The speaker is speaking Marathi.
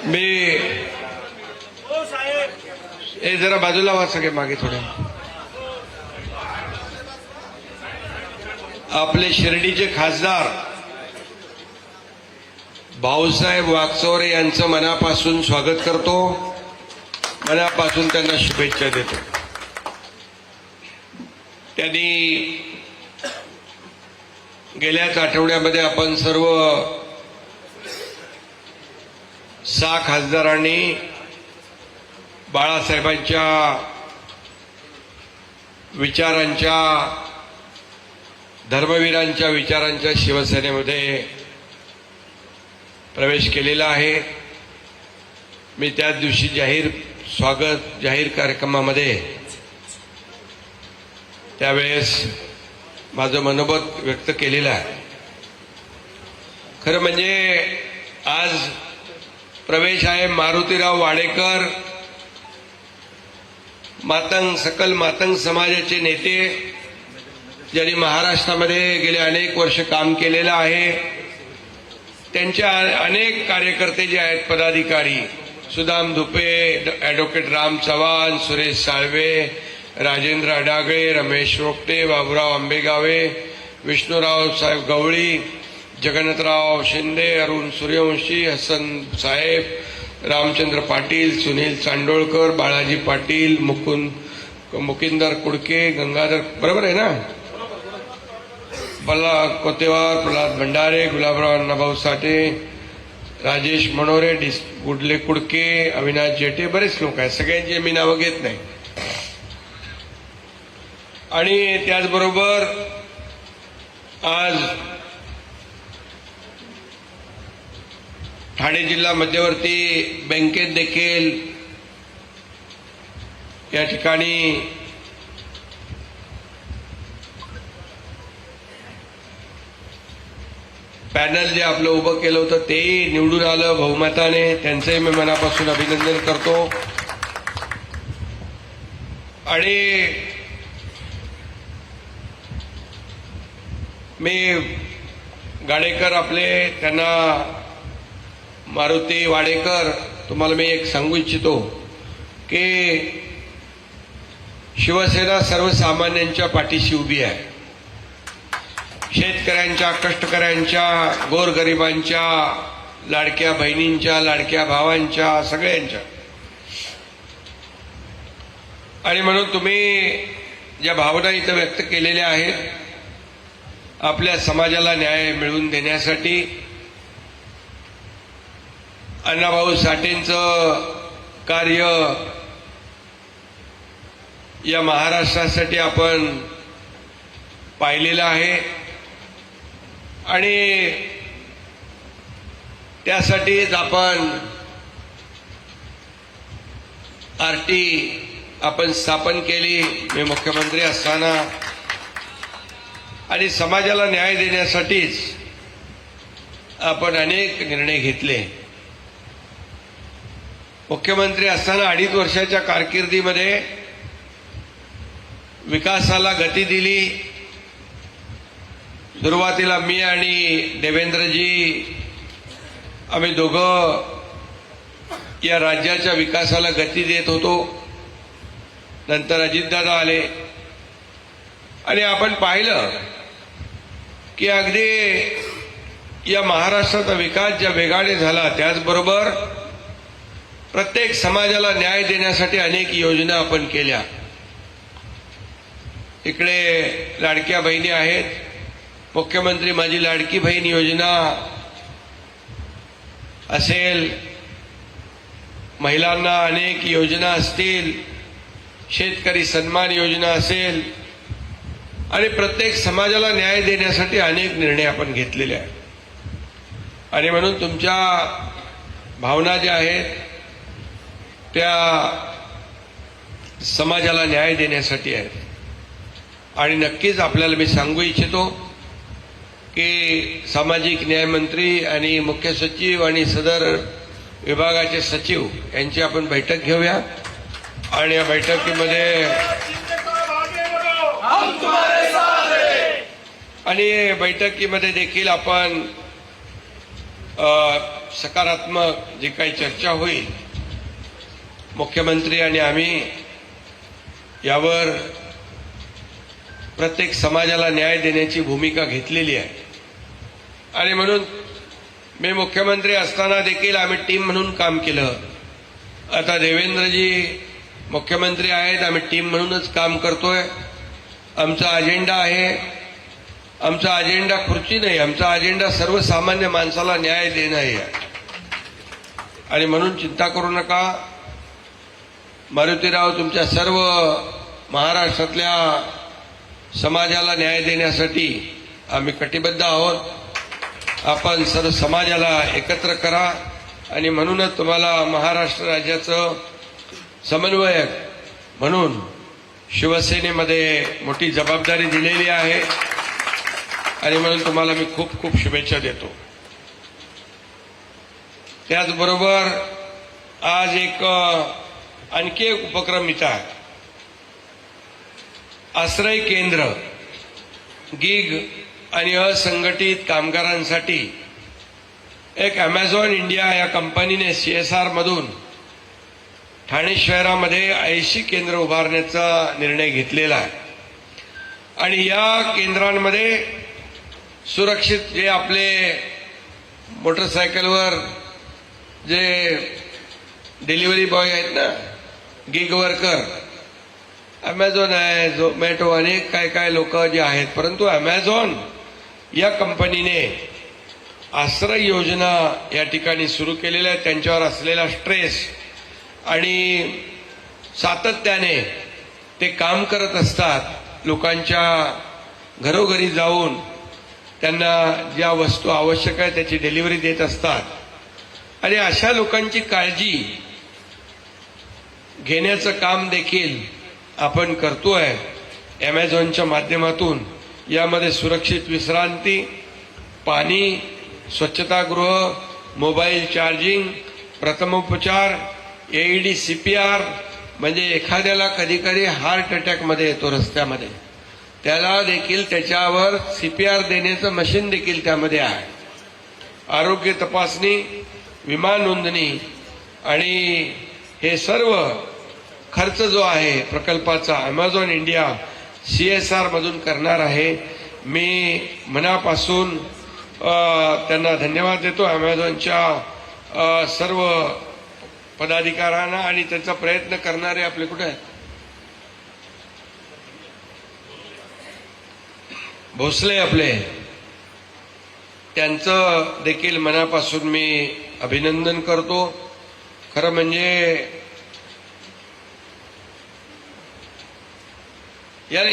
मी जरा बाजूला वा सगळे मागे थोडे. आपले शिर्डीचे खासदार भाऊसाहेब वागचौरे यांचं मनापासून स्वागत करतो, मनापासून त्यांना शुभेच्छा देतो. त्यांनी गेल्याच आठवड्यामध्ये आपण सर्व 6 खासदारांनी बाळासाहेबांच्या विचारांच्या, धर्मवीरांच्या विचारांच्या शिवसेनेमध्ये प्रवेश केलेला आहे. मी त्याच दिवशी जाहीर कार्यक्रमामध्ये त्यावेळेस माझं मनोगत व्यक्त केलेलं आहे. खरं म्हणजे आज प्रवेश आहे मारुतीराव वाडेकर, सकल मातंग समाजाचे नेते, ज्यांनी महाराष्ट्रामध्ये गेले अनेक वर्ष काम केलेलं आहे. त्यांच्या अनेक कार्यकर्ते जे आहेत, पदाधिकारी, सुदाम धुपे, ॲडव्होकेट राम चव्हाण, सुरेश साळवे, राजेंद्र अडागळे, रमेश रोपटे, बाबूराव आंबेगावे, विष्णुराव साहेब गवळी, जगन्नाथराव शिंदे, अरुण सूर्यवंशी, हसन साहेब, रामचंद्र पाटील, सुनील चांडोळकर, बाळाजी पाटील, मुकिंदर कुडके, गंगाधर, बरोबर आहे ना, कोतेवार, प्रल्हाद भंडारे, गुलाबराव अण्णाभाऊ साठे, राजेश मनोरे, गुडले कुडके, अविनाश जेटे, बरेच लोक आहेत. सगळ्यांची मी नावं घेत नाही. आणि त्याचबरोबर आज ठाणे जिल्हा मध्यवर्ती बँकेत देखील या ठिकाणी पॅनल जे आपलं उभं केलं होतं तेही निवडून आलं बहुमताने. त्यांचंही मी मनापासून अभिनंदन करतो. आणि मी गाडेकर आपले, त्यांना मारुती वाडेकर, तुम्हाला मी एक सांगू इच्छितो की शिवसेना सर्वसामान्यांच्या पाठीशी उभी आहे. शेतकऱ्यांच्या, कष्टकऱ्यांच्या, गोरगरिबांच्या, लाडक्या बहिणींच्या, लाडक्या भावांच्या, सगळ्यांच्या. आणि म्हणून तुम्ही ज्या भावना इथं व्यक्त केलेल्या आहेत, आपल्या समाजाला न्याय मिळवून देण्यासाठी अण्णाभाऊ साठेंचं कार्य या महाराष्ट्रासाठी आपण पाहिलेलं आहे. आणि त्यासाठीच आपण आरटी आपण स्थापन केली, मी मुख्यमंत्री असताना. आणि समाजाला न्याय देण्यासाठीच आपण अनेक निर्णय घेतले. मुख्यमंत्री असताना 2.5 वर्षाच्या कारकिर्दीमध्ये विकासाला गती दिली. सुरुवातीला मी आणि देवेंद्रजी, आम्ही दोघं या राज्याच्या विकासाला गती देत होतो. नंतर अजितदादा आले आणि आपण पाहिलं की अगदी या महाराष्ट्राचा विकास ज्या वेगाने झाला, त्याचबरोबर प्रत्येक समाजाला न्याय देण्यासाठी अनेक योजना आपण केल्या. इकडे लाडक्या बहिणी आहेत, मुख्यमंत्री माझी लाडकी बहीण योजना असेल, महिलांना अनेक योजना असतील, शेतकरी सन्मान योजना असेल, आणि प्रत्येक समाजाला न्याय देण्यासाठी अनेक निर्णय आपण घेतलेले आहेत. आणि म्हणून तुमच्या भावना ज्या आहेत त्या समाजाला न्याय देण्यासाठी आहेत. आणि नक्कीच आपल्याला मी सांगू इच्छितो की सामाजिक न्याय मंत्री आणि मुख्य सचिव आणि सदर विभागाचे सचिव यांची आपण बैठक घेऊया. आणि या बैठकीमध्ये देखील आपण सकारात्मक जी काही चर्चा होईल, मुख्यमंत्री आणि आम्ही यावर प्रत्येक समाजाला न्याय देण्याची भूमिका घेतलेली आहे. आणि म्हणून मी मुख्यमंत्री असताना देखील आम्ही टीम म्हणून काम केलं. आता देवेंद्रजी मुख्यमंत्री आहेत, आम्ही टीम म्हणूनच काम करतोय. आमचा अजेंडा आहे, आमचा अजेंडा खुर्ची नाही, आमचा अजेंडा सर्वसामान्य माणसाला न्याय देणं आहे. आणि म्हणून चिंता करू नका मारुतीराव, तुमच्या सर्व महाराष्ट्रातल्या समाजाला न्याय देण्यासाठी आम्ही कटिबद्ध आहोत. आपण सर्व समाजाला एकत्र करा. आणि म्हणूनच तुम्हाला महाराष्ट्र राज्याचं समन्वयक म्हणून शिवसेनेमध्ये मोठी जबाबदारी दिलेली आहे. आणि म्हणून तुम्हाला मी खूप खूप शुभेच्छा देतो. त्याचबरोबर आज आणखी एक उपक्रम इथं आहे. आश्रय केंद्र गिग आणि असंघटित कामगारांसाठी एक अमेझॉन इंडिया या कंपनीने CSR मधून ठाणे शहरामध्ये 80 केंद्र उभारण्याचा निर्णय घेतलेला आहे. आणि या केंद्रांमध्ये सुरक्षित जे आपले मोटरसायकलवर जे डिलिव्हरी बॉय आहेत ना, गिग वर्कर, अमेझॉन आहे, झोमॅटो, अनेक काय लोक जे आहेत, परंतु अमेझॉन या कंपनीने आश्रय योजना या ठिकाणी सुरू केलेल्या आहेत. त्यांच्यावर असलेला स्ट्रेस आणि सातत्याने ते काम करत असतात. लोकांच्या घरोघरी जाऊन त्यांना ज्या वस्तू आवश्यक आहे त्याची डिलिव्हरी देत असतात. आणि अशा लोकांची काळजी घेण्याचं काम देखील आपण करतोय अमेझॉनच्या माध्यमातून. यामध्ये सुरक्षित विश्रांती, पाणी, स्वच्छतागृह, मोबाईल चार्जिंग, प्रथमोपचार, AED CPR, म्हणजे एखाद्याला कधी कधी हार्ट अटॅकमध्ये येतो रस्त्यामध्ये, त्याला देखील त्याच्यावर CPR देण्याचं मशीन देखील त्यामध्ये आहे. आरोग्य तपासणी, विमा नोंदणी आणि हे सर्व खर्च जो आहे प्रकल्पाचा अमेझॉन इंडिया CSR मधून करणार आहे. मी मनापासून त्यांना धन्यवाद देतो, अमेझॉनच्या सर्व पदाधिकाऱ्यांना. आणि त्याचा प्रयत्न करणारे आपले कुठे आहेत, भोसले आपले, त्यांचं देखील मनापासून मी अभिनंदन करतो. खरं म्हणजे या